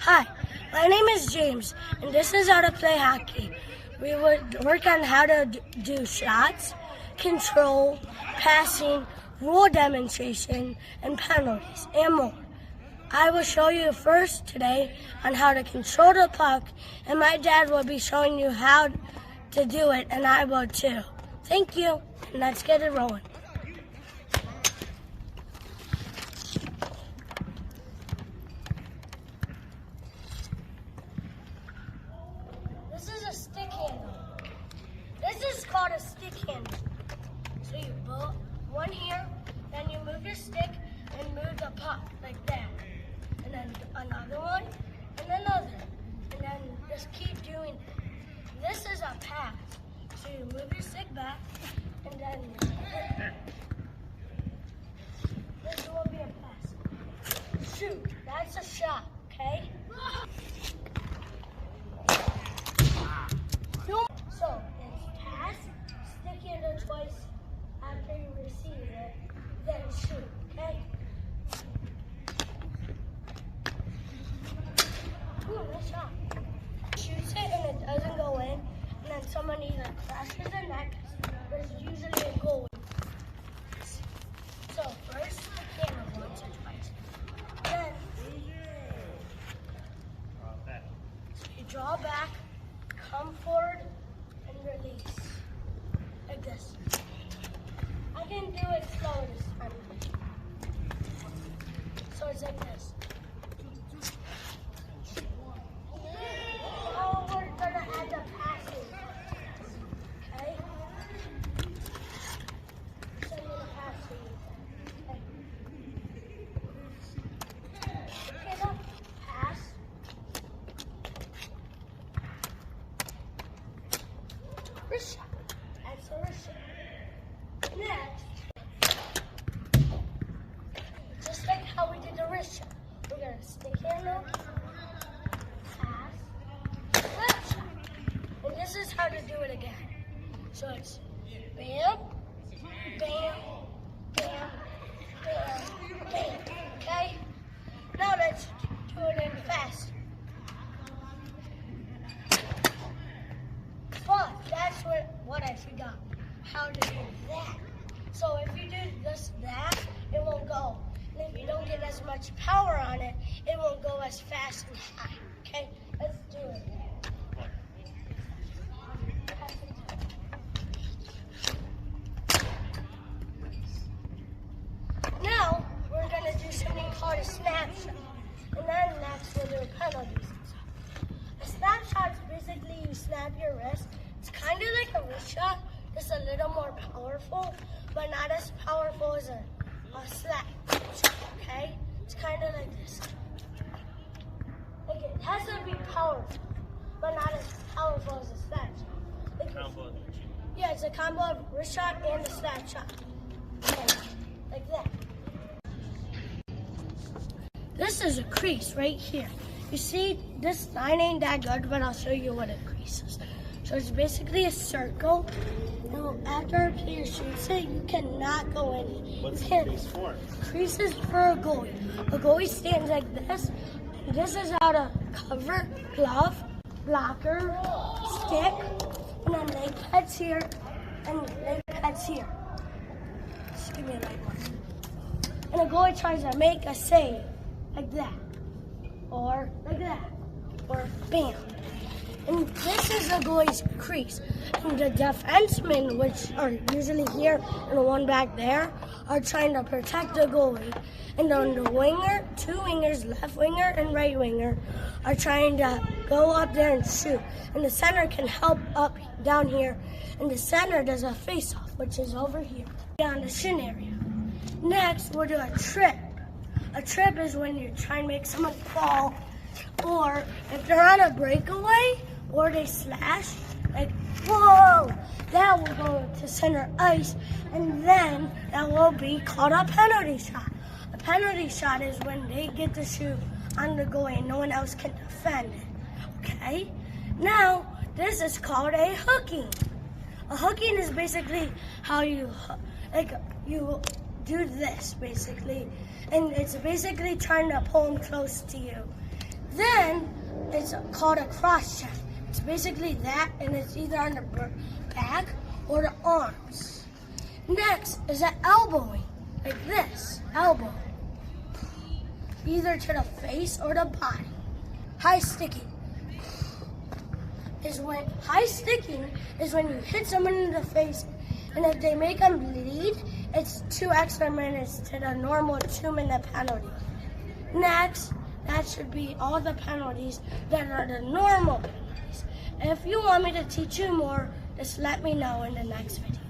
Hi, my name is James, and this is how to play hockey. We would work on how to do shots, control, passing, rule demonstration, and penalties, and more. I will show you first today on how to control the puck, and my dad will be showing you how to do it, and I will too. Thank you, and let's get it rolling. This is a stick handle. This is called a stick handle. So you put one here, then you move your stick and move the puck like that. And then another one, and another. And then just keep doing it. This is a pass. So you move your stick back, and then this will be a pass. Shoot, that's a shot, okay? So it's pass, stick handle twice after you receive it, then shoot, okay? Ooh, nice shot. Shoots it and it doesn't go in, and then someone either crashes the net, or it's usually a goal. So first, stick handle once or twice. Then, so you draw back, come forward, and release. Like this. I can do it slower this time. So it's like this. Now we're gonna add the passing. Okay? Show you the passing. Okay, now pass. Wrist shot. That's a wrist shot. Next, just like how we did the wrist shot, we're gonna stick handle, pass, slap shot. And this is how to do it again. So it's bam, bam, bam, bam, bam. Okay? Now let's do it in fast. But that's what I forgot. How to do that. So if you do just that, it won't go. And if you don't get as much power on it, it won't go as fast and high. Okay? Let's do it. Now, we're going to do something called a snapshot. And then next we'll do penalties. A snapshot is basically you snap your wrist. It's kind of like a wrist shot, just a little more powerful, but not as powerful as a slap shot, okay? It's kind of like this. Like it has to be powerful, but not as powerful as a slap shot. Yeah, it's a combo of wrist shot and a slap shot. Okay, like that. This is a crease right here. You see, this line ain't that good, but I'll show you what a crease is. So it's basically a circle. Now, after a player shoots it, you cannot go in it. What's the crease for? Crease is for a goalie. A goalie stands like this. This is how to cover, glove, blocker, stick, and then leg pads here, and leg pads here. Just give me a light one. And a goalie tries to make a save, like that. Or like that, or bam. And this is the goalie's crease. And the defensemen, which are usually here and the one back there, are trying to protect the goalie. And then the winger, two wingers, left winger and right winger, are trying to go up there and shoot. And the center can help up down here. And the center does a face-off, which is over here, down the shin area. Next, we'll do a trip. A trip is when you're trying to make someone fall, or if they're on a breakaway, or they slash, like, whoa, that will go to center ice, and then that will be called a penalty shot. A penalty shot is when they get to shoot on the goalie and no one else can defend it, okay? Now, this is called a hooking. A hooking is basically how you do this, basically. And it's basically trying to pull them close to you. Then it's called a cross check. It's basically that, and it's either on the back or the arms. Next is an elbowing, like this, elbow. Either to the face or the body. High sticking is when you hit someone in the face, and if they make them bleed, it's 2 extra minutes to the normal 2-minute penalty. Next, that should be all the penalties that are the normal penalties. If you want me to teach you more, just let me know in the next video.